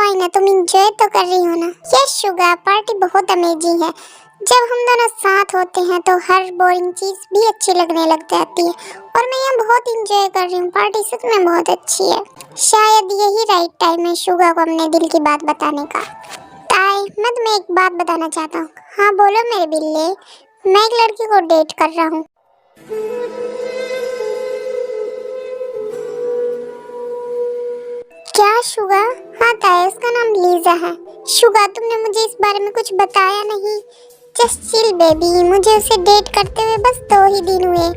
Fine है, तुम enjoy तो कर रही हो ना? यस शुगा, पार्टी बहुत अमेजिंग है। जब हम दोनों साथ होते हैं तो हर बोरिंग चीज भी अच्छी लगने लग जाती है और मैं यहाँ बहुत इंजॉय कर रही हूँ। पार्टी सच में बहुत अच्छी है। शायद यही राइट टाइम है शुगा को अपने दिल की बात बताने का। ताई, मैं तुम्हें एक बात बताना चाहता हूँ। हाँ बोलो मेरे बिल्ले। मैं एक लड़की को डेट कर रहा हूँ। क्या शुगा? हाँ ताई, उसका नाम लीजा है। शुगा, तुमने मुझे इस बारे में कुछ बताया नहीं। जस्ट चिल बेबी, मुझे उसे डेट करते हुए बस 2 ही दिन हुए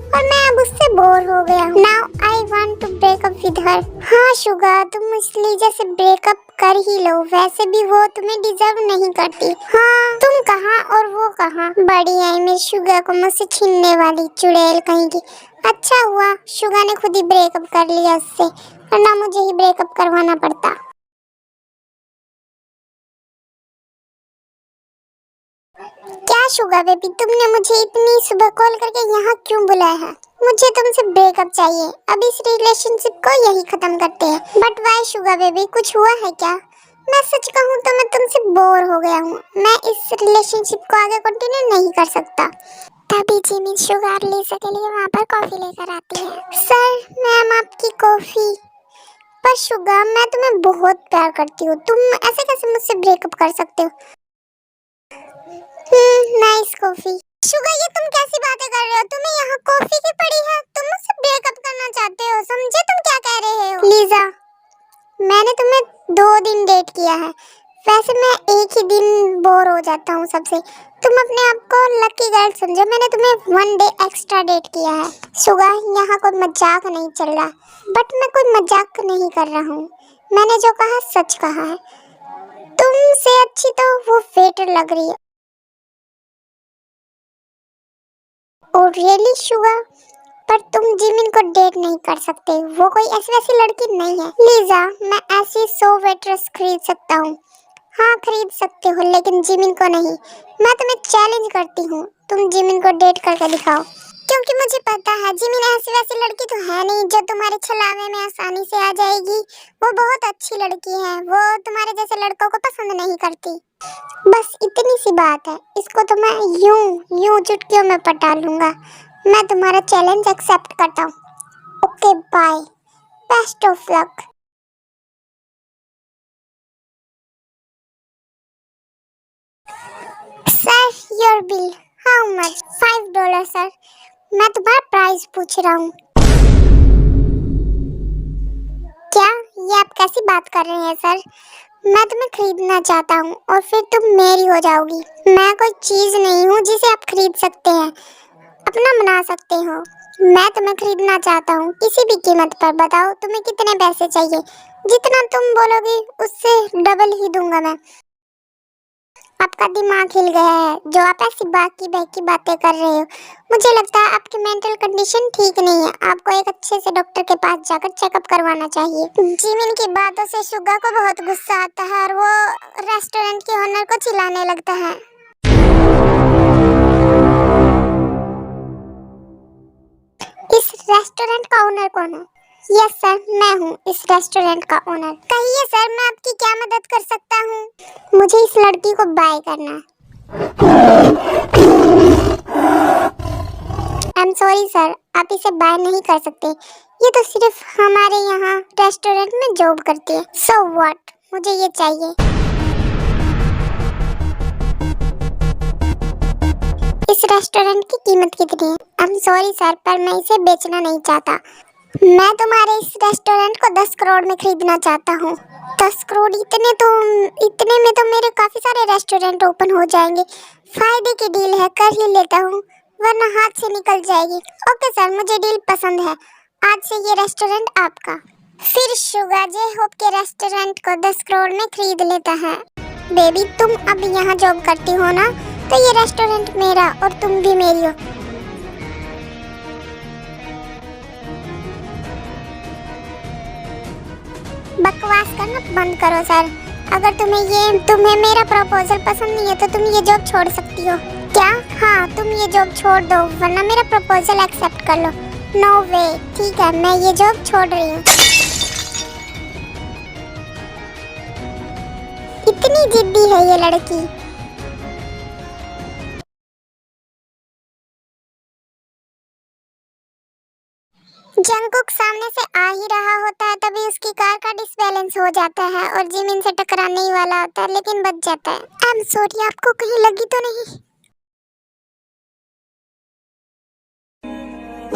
और मैं अब उससे बोर हो गया हूँ। Now I want to break up with her. हाँ शुगा, तुम उस लीजा से ब्रेकअप कर ही लो, वैसे भी वो तुम्हें डिजर्व नहीं करती। हाँ, तुम कहाँ और वो कहाँ? बड़ी आई मेरी शुगा को मुझसे छीनने वाली चुड़ैल कहीं की। अच्छा हुआ शुगा ने खुद ही ब्रेकअप कर लिया उससे, वरना मुझे ही ब्रेकअप करवाना पड़ता। क्या शुगा बेबी, तुमने मुझे इतनी सुबह कॉल करके यहाँ क्यों बुलाया है? मुझे तुमसे ब्रेकअप चाहिए। अब इस रिलेशनशिप को यही खत्म करते हैं। बट वाई शुगा बेबी, कुछ हुआ है क्या? मैं सच कहूँ तो मैं तुमसे बोर हो गया हूँ। मैं इस रिलेशनशिप को आगे कंटिन्यू नहीं कर सकता। तभी जिमी शुगर लीजा के लिए वहाँ पर कॉफी लेकर आती है। सर, मैम आपकी कॉफी। पर शुगा, मैं तुम्हें बहुत प्यार करती हूँ, तुम ऐसे कैसे मुझसे ब्रेकअप कर सकते हो? Nice coffee. शुगर, ये तुम कैसी बातें कर रहे हो? तुम्हें यहाँ कॉफी की पड़ी है, तुम मुझसे ब्रेकअप करना चाहते हो? समझे तुम क्या कह रहे हो? लीजा, मैंने तुम्हें 2 दिन डेट किया है, वैसे मैं एक ही दिन बोर हो जाता हूँ सबसे। तुम अपने आप को लकी गर्ल समझो, मैंने तुम्हें 1 डे एक्स्ट्रा डेट किया है। शुगा, यहाँ कोई मजाक नहीं चल रहा। बट मैं कोई मजाक नहीं कर रहा हूँ, मैंने जो कहा सच कहा है। तुमसे अच्छी तो वो वेटर लग रही है। और रियली शुगा, पर तुम जिमिन को डेट नहीं कर सकते, वो कोई ऐसी वैसी लड़की नहीं है। लीजा, मैं ऐसी 100 वेटर्स खरीद सकता हूँ। हाँ खरीद सकते हो, लेकिन जिमिन को नहीं। मैं तुम्हें चैलेंज करती हूँ, तुम जिमिन को डेट करके दिखाओ। क्योंकि मुझे पता है जिमिन ऐसी वैसी लड़की तो है नहीं जो तुम्हारे छलावे में आसानी से आ जाएगी। वो बहुत अच्छी लड़की है, वो तुम्हारे जैसे लड़कों को पसंद नहीं करती। बस इतनी सी बात है, इसको तो मैं यूं यूं चुटकियों में पटा लूंगा। मैं तुम्हारा चैलेंज एक्सेप्ट करता हूँ। Okay bye, best of luck. Sir, your bill. How much? $5 sir. मैं तुम्हारा प्राइस पूछ रहा हूँ। क्या ये आप कैसी बात कर रहे हैं सर? मैं तुम्हें खरीदना चाहता हूँ और फिर तुम मेरी हो जाओगी। मैं कोई चीज नहीं हूँ जिसे आप खरीद सकते हैं, अपना बना सकते हो। मैं तुम्हें खरीदना चाहता हूँ किसी भी कीमत पर। बताओ तुम्हें कितने पैसे चाहिए? जितना तुम बोलोगी उससे डबल ही दूंगा मैं। आपका दिमाग हिल गया है जो आप ऐसी बाकी बहकी बातें कर रहे हो। मुझे लगता है आपकी मेंटल कंडीशन ठीक नहीं है, आपको एक अच्छे से डॉक्टर के पास जाकर चेकअप करवाना चाहिए। जिमिन की बातों से शुगा को बहुत गुस्सा आता है और वो रेस्टोरेंट के ओनर को चिल्लाने लगता है। इस रेस्टोरेंट का ओनर कौन है? यस सर, मैं हूँ इस रेस्टोरेंट का ओनर। कहिए सर, मैं आपकी क्या मदद कर सकता हूँ? मुझे इस लड़की को बाय करना है। आई एम सॉरी सर, आप इसे बाय नहीं कर सकते। ये तो सिर्फ हमारे यहाँ रेस्टोरेंट में जॉब करती है। सो व्हाट, मुझे ये चाहिए। इस रेस्टोरेंट की कीमत कितनी है? आई एम सॉरी सर, पर मैं इसे बेचना नहीं चाहता। मैं तुम्हारे इस रेस्टोरेंट को 10 करोड़ में खरीदना चाहता हूँ। 10 करोड़? इतने में तो मेरे काफी सारे रेस्टोरेंट ओपन हो जाएंगे। फायदे की डील है, कर ही लेता हूँ, वरना हाथ से निकल जाएगी। ओके सर, मुझे डील पसंद है, आज से ये रेस्टोरेंट आपका। फिर शुगा जे होप के रेस्टोरेंट को 10 करोड़ में खरीद लेता है। बेबी, तुम अब यहाँ जॉब करती हो ना, तो ये रेस्टोरेंट मेरा और तुम भी मेरी हो। बकवास करना बंद करो सर। अगर तुम्हें मेरा प्रपोजल पसंद नहीं है तो तुम ये जॉब छोड़ सकती हो। क्या? हाँ, तुम ये जॉब छोड़ दो, वरना मेरा प्रपोजल एक्सेप्ट कर लो। नो वे। ठीक है, मैं ये जॉब छोड़ रही हूँ। इतनी जिद्दी है ये लड़की। जंगकुक सामने से आ ही रहा होता है, तभी उसकी कार का डिसबैलेंस हो जाता है और जिमिन से टकराने ही वाला होता है, लेकिन बच जाता है। आई एम सॉरी, आपको कहीं लगी तो नहीं?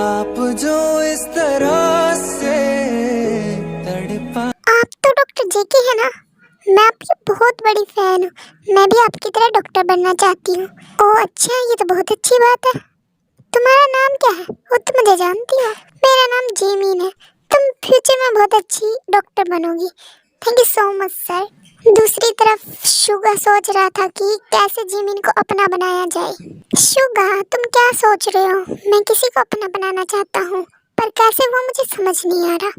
आप जो इस तरह से तड़पा। आप तो डॉक्टर जेके है ना? मैं आपकी बहुत बड़ी फैन हूँ। मैं भी आपकी तरह डॉक्टर बनना चाहती हूँ। ओह अच्छा, ये तो बहुत अच्छी बात है। तुम्हारा नाम क्या है? वो तो मुझे जानती हो। मेरा नाम जेमिन है। तुम फ्यूचर में बहुत अच्छी डॉक्टर बनोगी। Thank you so much sir. दूसरी तरफ शुगा सोच रहा था कि कैसे जिमिन को अपना बनाया जाए। शुगा, तुम क्या सोच रहे हो? मैं किसी को अपना बनाना चाहता हूँ, पर कैसे वो मुझे समझ नहीं आ रहा।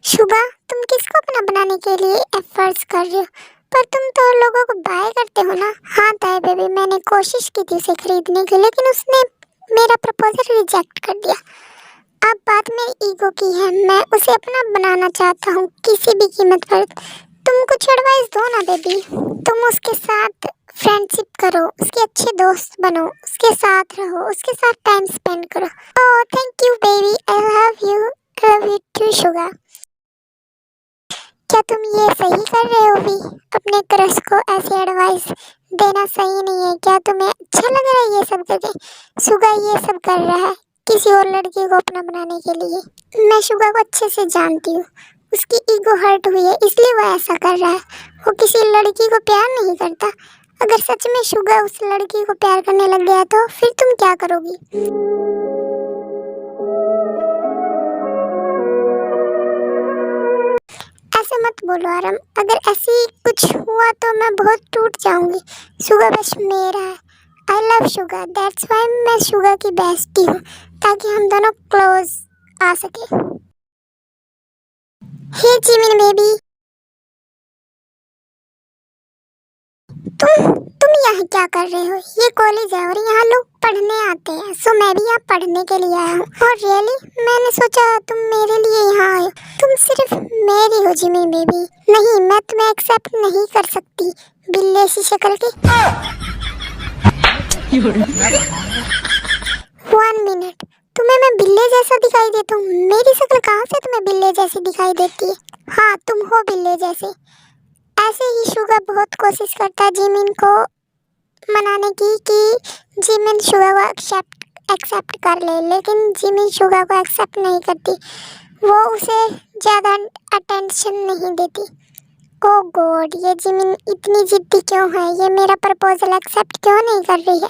शुगा, तुम किसको अपना बनाने के लिए एफर्ट्स कर रहे हो? पर तुम तो लोगों को बाय करते हो ना। हाँ ताई बेबी, मैंने कोशिश की थी उसे खरीदने की, लेकिन उसने मेरा प्रपोजल रिजेक्ट कर दिया। अब बात मेरी ईगो की है। मैं उसे अपना बनाना चाहता हूँ किसी भी कीमत पर। तुम कुछ एडवाइस दो ना बेबी। तुम उसके साथ फ्रेंडशिप करो, उसके अच्छे दोस्त बनो, उसके साथ रहो, उसके साथ टाइम स्पेंड करो। Oh thank you baby, I love you. Love you too sugar. क्या तुम ये सही कर रहे हो भी? अपने क्रश को ऐसी एडवाइस देना सही नहीं है। क्या तुम्हें अच्छा लग रहा है ये सब करके? शुगा ये सब कर रहा है किसी और लड़की को अपना बनाने के लिए। मैं शुगा को अच्छे से जानती हूँ। उसकी ईगो हर्ट हुई है, इसलिए वो ऐसा कर रहा है। वो किसी लड़की को प्यार नहीं करता। अगर सच में शुगा उस लड़की को प्यार करने लग गया तो फिर तुम क्या करोगी? ऐसे मत बोलो आरम। अगर ऐसी कुछ हुआ तो मैं बहुत टूट जाऊंगी। शुगा बस मेरा है। I love Suga, that's why मैं शुगा की बेस्टी हूँ, ताकि हम दोनों क्लोज आ सके। हे जिमिन बेबी, तुम यहाँ क्या कर रहे हो? ये कॉलेज है और यहाँ लोग पढ़ने आते हैं, सो मैं भी यहाँ पढ़ने के लिए आया हूँ। और रियली मैंने सोचा तुम मेरे लिए यहाँ आए हो। तुम सिर्फ मेरी हो जिमिन बेबी। नहीं, मैं तुम्हें एक्सेप्ट नहीं कर सकती बिल्ले सी शक्ल की। 1 मिनट, तुम्हें मैं बिल्ले जैसा दिखाई देता हूँ? मेरी शक्ल कहाँ से तुम्हें बिल्ले जैसी दिखाई देती है? हाँ, तुम हो बिल्ले जैसे। ऐसे ही शुगा बहुत कोशिश करता है जिमिन को मनाने की कि जिमिन शुगा को एक्सेप्ट कर ले, लेकिन जिमिन शुगा को एक्सेप्ट नहीं करती। वो उसे ज़्यादा अटेंशन नहीं देती। ओ गॉड, ये जिमिन इतनी जिद्दी क्यों है? ये मेरा प्रपोजल एक्सेप्ट क्यों नहीं कर रही है?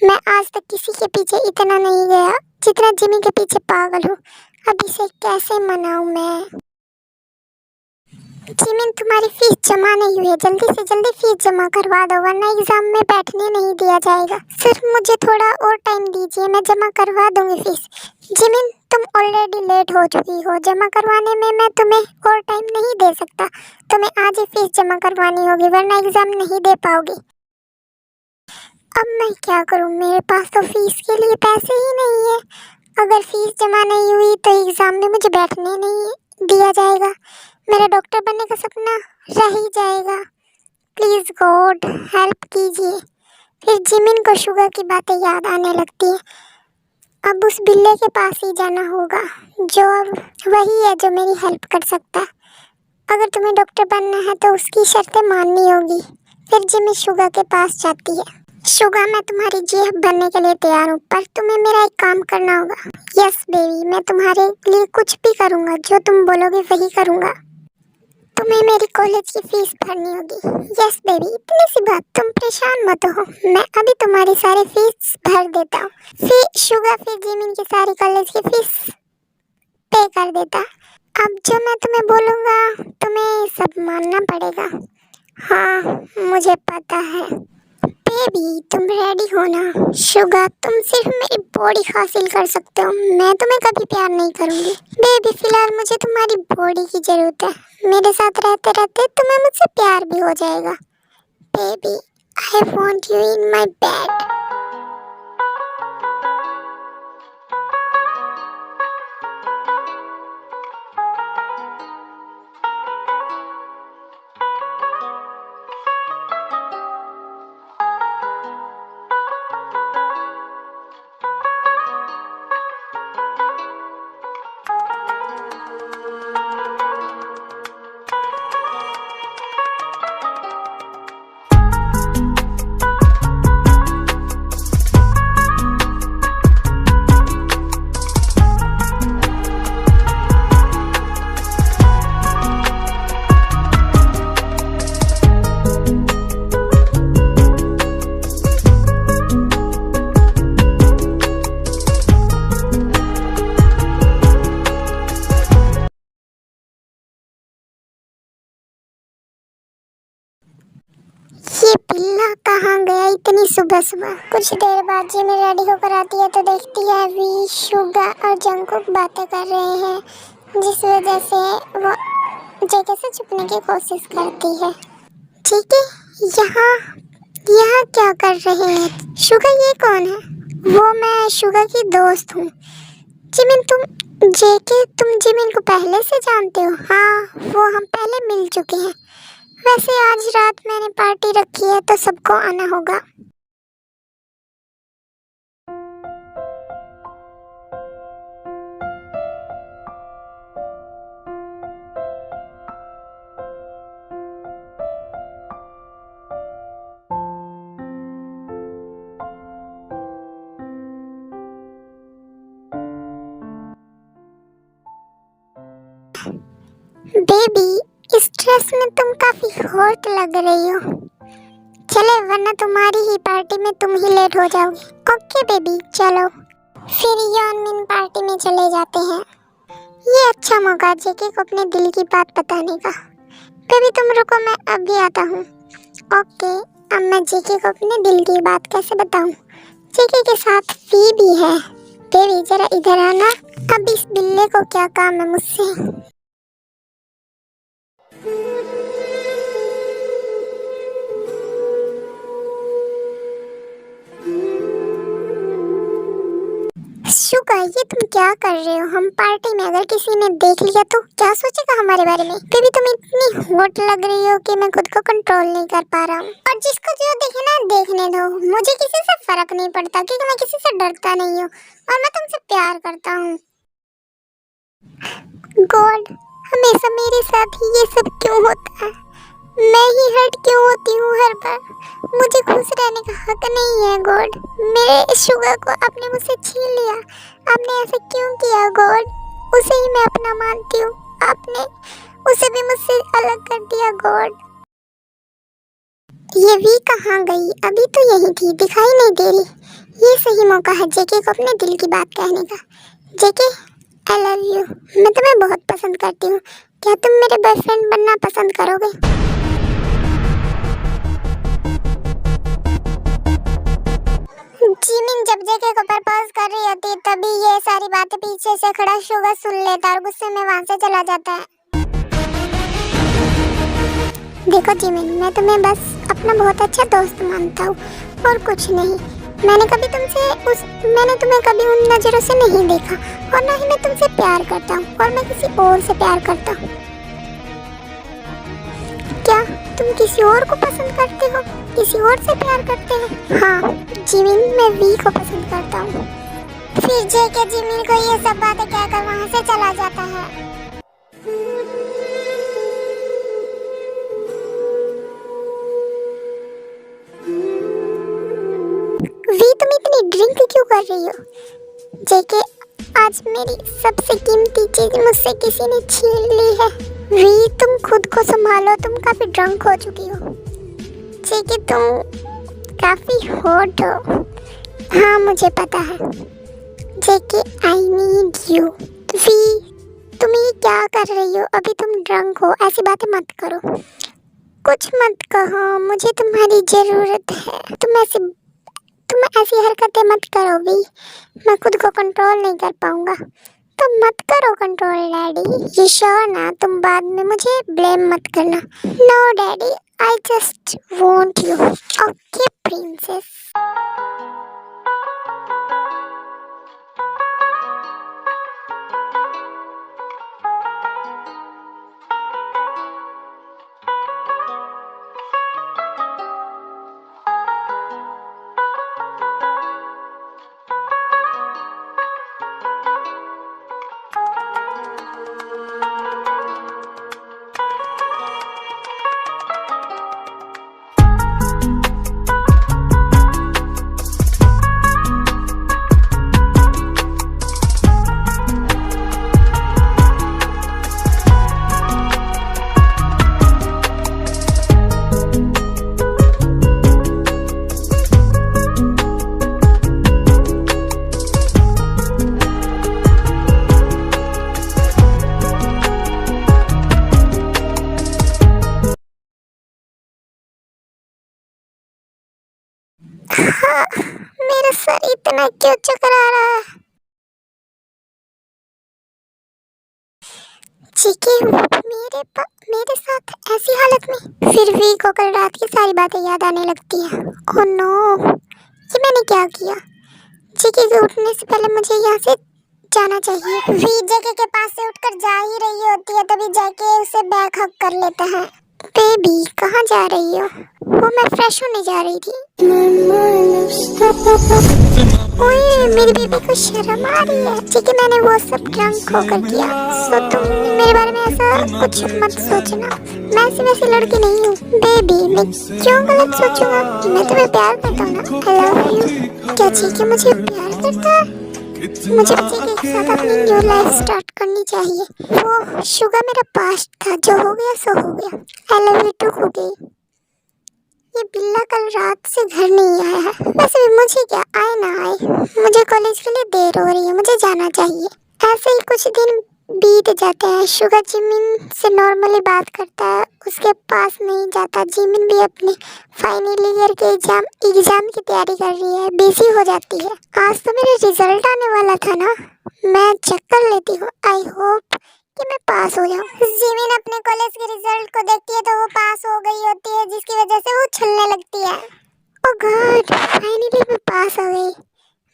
मैं आज तक किसी के पीछे इतना नहीं गया जितना जिमिन के पीछे पागल हूँ। अब इसे कैसे मनाऊं मैं? जिमिन, तुम्हारी फीस जमा नहीं हुई है। जल्दी से जल्दी फीस जमा करवा दो, वरना एग्जाम में बैठने नहीं दिया जाएगा। सिर्फ मुझे थोड़ा और टाइम दीजिए, मैं जमा करवा दूंगी फीस। जिमिन, तुम ऑलरेडी लेट हो चुकी हो। जमा करवाने में मैं तुम्हें और टाइम नहीं दे सकता। तुम्हें आज ही फीस जमा करवानी होगी, वरना एग्जाम नहीं दे पाओगी। अब मैं क्या करूं? मेरे पास तो फीस के लिए पैसे ही नहीं है। अगर फीस जमा नहीं हुई तो एग्जाम में मुझे बैठने नहीं दिया जाएगा। मेरा डॉक्टर बनने का सपना रह ही जाएगा। प्लीज गॉड हेल्प कीजिए। फिर जिमिन को शुगर की बातें याद आने लगती है। अब उस बिल्ले के पास ही जाना होगा, जो अब वही है जो मेरी हेल्प कर सकता है। अगर तुम्हें डॉक्टर बनना है तो उसकी शर्तें माननी होगी। फिर जिमिन शुगर के पास जाती है। शुगा, मैं तुम्हारी जेब बनने के लिए तैयार हूँ, पर तुम्हें मेरा एक काम करना होगा। यस बेबी, मैं तुम्हारे लिए कुछ भी करूँगा। जो तुम बोलोगे वही करूँगा। तुम्हें मेरी कॉलेज की फीस भरनी होगी। यस बेबी, इतनी सी बात, तुम परेशान मत हो। मैं अभी तुम्हारी सारी फीस भर देता हूँ। फिर शुगा फिर जिमिन की सारी कॉलेज की फीस पे कर देता। अब जो मैं तुम्हें बोलूँगा तुम्हें सब मानना पड़ेगा। हाँ, मुझे पता है। बेबी, तुम रेडी हो ना? शुगा, तुम सिर्फ मेरी बॉडी हासिल कर सकते हो। मैं तुम्हें कभी प्यार नहीं करूंगी। बेबी, फिलहाल मुझे तुम्हारी बॉडी की जरूरत है। मेरे साथ रहते रहते तुम्हें मुझसे प्यार भी हो जाएगा। Baby, I want you in my bed. बिल्ला कहाँ गया इतनी सुबह सुबह। कुछ देर बाद जिमी रेडी होकर आती है तो देखती है वी, शुगा और जंगकुक बातें कर रहे हैं, जिस वजह से वो जेके से छुपने की कोशिश करती है। ठीक है, यहाँ यहाँ क्या कर रहे हैं? शुगा ये कौन है? वो मैं शुगा की दोस्त हूँ। जिमिन तुम जिमिन को पहले से जानते हो? हाँ, वो हम पहले मिल चुके हैं। वैसे आज रात मैंने पार्टी रखी है तो सबको आना होगा। बेबी, इस ड्रेस में तुम काफी हॉट लग रही हो। चले, वरना तुम्हारी ही पार्टी में तुम ही लेट हो जाओगी। ओके बेबी, चलो। फिर यॉनमिन पार्टी में चले जाते हैं। ये अच्छा मौका जेके को अपने दिल की बात बताने का। बेबी तुम रुको, मैं अभी आता हूँ। ओके, अब मैं जेके को अपने दिल की बात कैसे बताऊँ? जेके के साथ फी भी है। बेबी जरा इधर आना। अब इस बिल्ले को क्या काम है मुझसे? शुगा, ये तुम क्या कर रहे हो? हम पार्टी में अगर किसी ने देख लिया तो क्या सोचेगा हमारे बारे में? बेबी तुम इतनी हॉट लग रही हो कि मैं खुद को कंट्रोल नहीं कर पा रहा हूँ। और जिसको जो देखे ना देखने दो, मुझे किसी से फर्क नहीं पड़ता क्योंकि मैं किसी से डरता नहीं हूँ और मैं तुमसे प्यार करता हूँ। गॉड, हमेशा मेरे साथ ही ये सब क्यों होता है? मैं ही हर्ट क्यों होती हूँ हर बार? मुझे खुश रहने का हक नहीं है गॉड। मेरे शुगर को आपने मुझसे छीन लिया। आपने ऐसा क्यों किया गॉड? उसे ही मैं अपना मानती हूँ, आपने उसे भी मुझसे अलग कर दिया गॉड। ये वी कहाँ गई? अभी तो यही थी, दिखाई नहीं दे रही। ये सही मौका है जेके को अपने दिल की बात कहने का। जेके, आई लव यू। मैं तुम्हें बहुत पसंद करती हूँ। क्या तुम मेरे बॉयफ्रेंड बनना पसंद करोगे? जिमिन जब जेके को प्रपोज कर रही होती है तभी ये सारी बातें पीछे से खड़ा शुगा सुन लेता और गुस्से में वहां से चला जाता है। देखो जिमिन, मैं तुम्हें बस अपना बहुत अच्छा दोस्त मानता हूँ और कुछ नहीं। मैंने तुम्हें कभी उन नजरों से नहीं देखा और ना ही मैं तुमसे प्यार करता हूँ और मैं किसी और से प्यार करता हूँ। क्या तुम किसी और को पसंद करते हो? किसी और से प्यार करते हो? हाँ जिमिन, मैं वी को पसंद करता हूँ। फिर जेके जिमिन को ये सब बातें कहकर वहाँ से चला जाता है। वी तुम इतनी ड्रिंक क्यों कर रही हो? जेके, आज मेरी सबसे कीमती चीज मुझसे किसी ने छीन ली है। वी तुम खुद को संभालो, तुम काफी ड्रंक हो चुकी हो। जेके तुम काफी हॉट हो। हाँ मुझे पता है। जेके आई नीड यू। वी तुम ये क्या कर रही हो? अभी तुम ड्रंक हो, ऐसी बातें मत करो। कुछ मत कहो, मुझे तुम्हारी जरूरत है। तुम ऐसी हरकतें मत करो वी, मैं खुद को कंट्रोल नहीं कर पाऊंगा। तुम मत करो कंट्रोल डैडी। ये श्योर ना? तुम बाद में मुझे ब्लेम मत करना। No daddy, I just want you. Okay princess. मेरा सर इतना क्यों चकरा रहा है? चीके मेरे साथ ऐसी हालत में फिर भी को कल रात की सारी बातें याद आने लगती है। ओह नो, ये मैंने क्या किया? चीके के उठने से पहले मुझे यहाँ से जाना चाहिए। वी जगह के पास से उठकर जा ही रही होती है, तभी जाके उसे बैक हग कर लेता है। बेबी कहाँ जा रही हो? वो मैं फ्रेश होने जा रही थी। ओए मेरी बेबी को शर्म आ रही है। ठीक है, मैंने वो सब ड्रंक होकर किया, सो तुम मेरे बारे में ऐसा कुछ मत सोचना। मैं ऐसी वैसी लड़की नहीं हूँ। बेबी मैं क्यों गलत सोचूंगा? मैं तुम्हें प्यार करता हूँ ना। आई लव यू। क्या चीके मुझे प्यार करता है? मुझे चीके के साथ अपनी न्यू लाइफ स्टार्ट करनी चाहिए। वो शुगर मेरा पास्ट था, जो हो गया सो हो गया। आई लव यू टू हो गई। ये बिल्ला कल रात से घर नहीं आया है। वैसे भी मुझे क्या, आए ना आए, मुझे कॉलेज के लिए देर हो रही है, मुझे जाना चाहिए। ऐसे ही कुछ दिन बीत जाते हैं। शुगर जिमिन से नॉर्मली बात करता है, उसके पास नहीं जाता। जिमिन भी अपने फाइनल ईयर के एग्जाम की तैयारी कर रही है, बिजी हो जाती है। आज तो मेरा रिजल्ट आने वाला था ना, मैं चेक कर लेती हूँ। आई होप कि मैं पास हो जाऊँ। जिमिन अपने कॉलेज के रिजल्ट को देखती है तो वो पास हो गई होती है, जिसकी वजह से वो छलने लगती है। ओह गॉड, फाइनली मैं पास हो गई,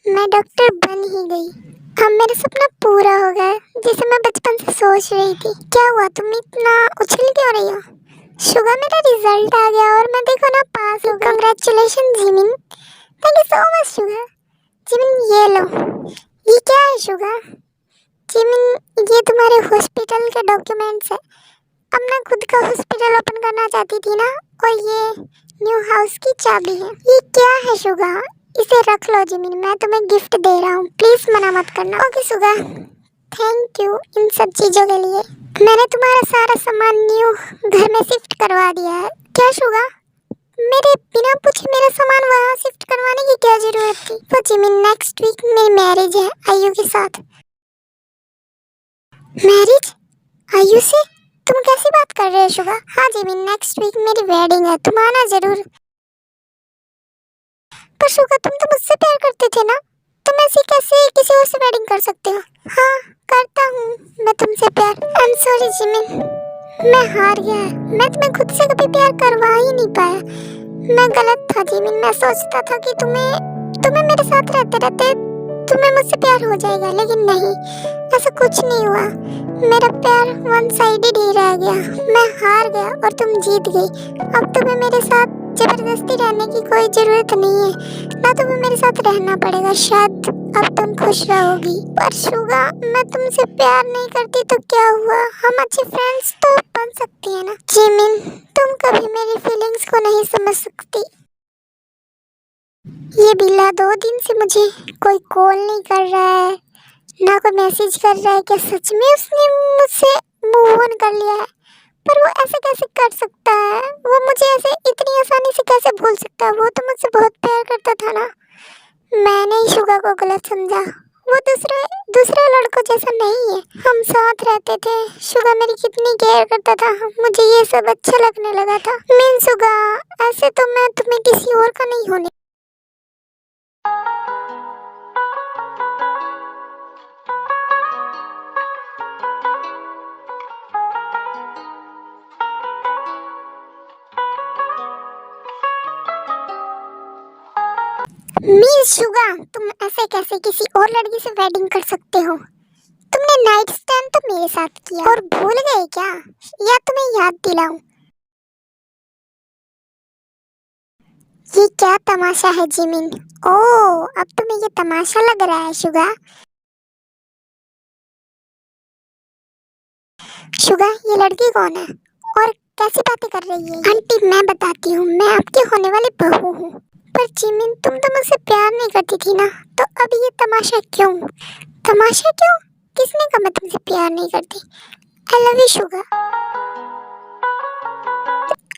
मैं डॉक्टर बन ही गई। अब मेरा सपना पूरा हो गया जिसे मैं बचपन से सोच रही थी। क्या हुआ, तुम इतना उछल क्यों रही हो? शुगर मेरा रिजल्ट आ गया और मैं देखो ना पास हो गई। Congratulation Jimin. Thank you so much sugar. Jimin ये लो। ये क्या है शुगर? जिमिन ये तुम्हारे हॉस्पिटल के डॉक्यूमेंट्स है। अब मैं खुद का हॉस्पिटल ओपन करना चाहती थी ना, और ये न्यू हाउस की चाबी है। ये क्या है शुगा? इसे रख लो जिमिन, मैं तुम्हें गिफ्ट दे रहा हूँ, प्लीज मना मत करना। Okay Suga, thank you in सब चीजों के लिए। मैंने तुम्हारा सारा सामान न्यू घर में शिफ्ट करवा दिया है। क्या शुगा? मेरे बिना पूछे मेरा सामान वहाँ शिफ्ट करवाने की क्या जरूरत थी? तो जिमिन नेक्स्ट वीक मेरी मैरिज है आयु के साथ। मैरिज? आयु से? तुम कैसी बात कर रहे हो शुगा? हाँ जिमिन, नेक्स्ट वीक मेरी वेडिंग है, तुम आना जरूर। पर शुगा तुम तो मुझसे प्यार करते थे ना, तुम ऐसे कैसे किसी और से वेडिंग कर सकते हो? हाँ करता हूँ मैं तुमसे प्यार। आई एम सॉरी जिमिन, मैं हार गया। मैं तुम्हें खुद से कभी प्यार करवा ही नहीं पाया। मैं गलत था जिमिन, मैं सोचता था कि तुम्हें मेरे साथ रहते रहते तुम्हें मुझसे प्यार हो जाएगा, लेकिन नहीं, ऐसा कुछ नहीं हुआ। मेरा प्यार वन साइडेड ही रह गया। मैं हार गया और तुम जीत गई। अब तुम्हें मेरे साथ जबरदस्ती रहने की कोई जरूरत नहीं है, ना तुम्हें मेरे साथ रहना पड़ेगा। शायद अब तुम खुश रहोगी। पर शुगा मैं तुमसे प्यार नहीं करती तो क्या हुआ, हम अच्छे फ्रेंड्स तो बन सकती है ना। जिमिन तुम कभी मेरी फीलिंग्स को नहीं समझ सकती। ये बिल्ला 2 दिन से मुझे कोई कॉल नहीं कर रहा है, ना कोई मैसेज कर रहा है। क्या सच में उसने मुझसे मूव ऑन कर लिया है? पर वो ऐसे कैसे कर सकता है? वो मुझे ऐसे इतनी आसानी से कैसे भूल सकता है? वो तो मुझसे बहुत प्यार करता था ना। मैंने ही शुगा को गलत समझा। वो दूसरे लड़कों जैसा नहीं है। हम साथ रहते थे, शुगा मेरी कितनी केयर करता था, मुझे ये सब अच्छा लगने लगा था। मीन शुगा ऐसे तो मैं तुम्हें किसी और का नहीं होने। मिस शुगा तुम ऐसे कैसे किसी और लड़की से वेडिंग कर सकते हो? तुमने नाइट स्टैंड तो मेरे साथ किया और भूल गए क्या, या तुम्हें याद दिलाऊं? ये क्या तमाशा है जिमिन? ओह अब तुम्हें ये तमाशा लग रहा है शुगा। शुगा ये लड़की कौन है और कैसी बातें कर रही है? आंटी मैं बताती हूँ, मैं आपकी होने वाली बहू हूँ। पर जिमिन तुम तो मुझसे प्यार नहीं करती थी ना, तो अब ये तमाशा क्यों? तमाशा क्यों? किसने कहा मैं तुमसे प्यार नहीं करती? आई लव यू शुगा।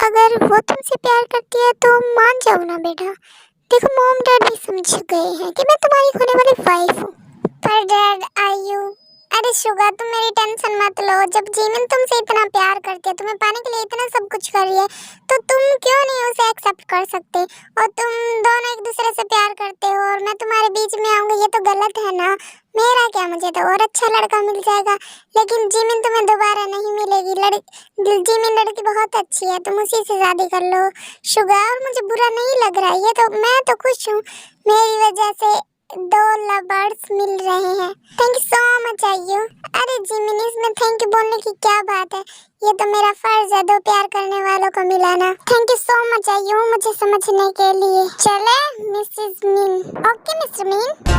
अगर वो तुमसे प्यार करती है तो मान जाओ ना बेटा। देखो मॉम डैड भी समझ गए हैं कि मैं तुम्हारी होने वाली वाइफ हूँ। पर डैड अरे शुगा, तुम मेरी टेंशन मत लो। जब जीमिन तुमसे इतना प्यार करती है, तुम्हें पाने के लिए इतना सब कुछ कर रही है, तो तुम क्यों नहीं उसे एक्सेप्ट कर सकते? और तुम दोनों एक दूसरे से प्यार करते हो और मैं तुम्हारे बीच में आऊंगी, ये तो गलत है ना? मेरा क्या, मुझे तो और अच्छा लड़का मिल जाएगा। लेकिन जीमिन तुम्हें दोबारा नहीं मिलेगी। जीमिन लड़की बहुत अच्छी है, तुम उसी से शादी कर लो शुगा। और मुझे बुरा नहीं लग रहा है, ये तो मैं तो खुश हूँ। मेरी वजह से 2 लवर्स मिल रहे हैं। थैंक यू सो मच आयु। अरे जिमिन, इसमें थैंक यू बोलने की क्या बात है? ये तो मेरा फर्ज है 2 प्यार करने वालों को मिलाना। थैंक यू सो मच आयु मुझे समझने के लिए। चले Mrs mean. Okay mister mean.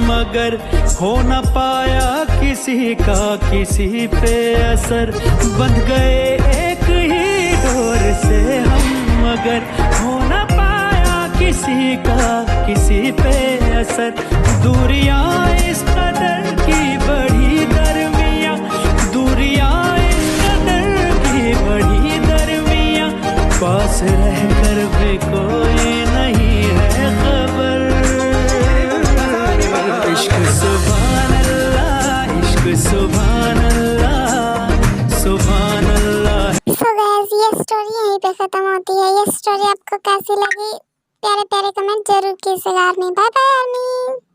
मगर हो न पाया किसी का किसी पे असर, बंध गए एक ही डोर से हम, मगर हो न पाया किसी का किसी पे असर। दूरियां इस कदर की बढ़ी दरमियां, दूरियां इस कदर की बढ़ी दरमियां, पास रहकर भी कोई नहीं है खबर। इश्क सुभान अल्लाह, इश्क सुभान अल्लाह, सुभान अल्लाह। सो गाइस, ये स्टोरी यहीं पे खत्म होती है। ये स्टोरी आपको कैसी लगी? प्यारे प्यारे कमेंट जरूर कीजिएगा। Bye bye army.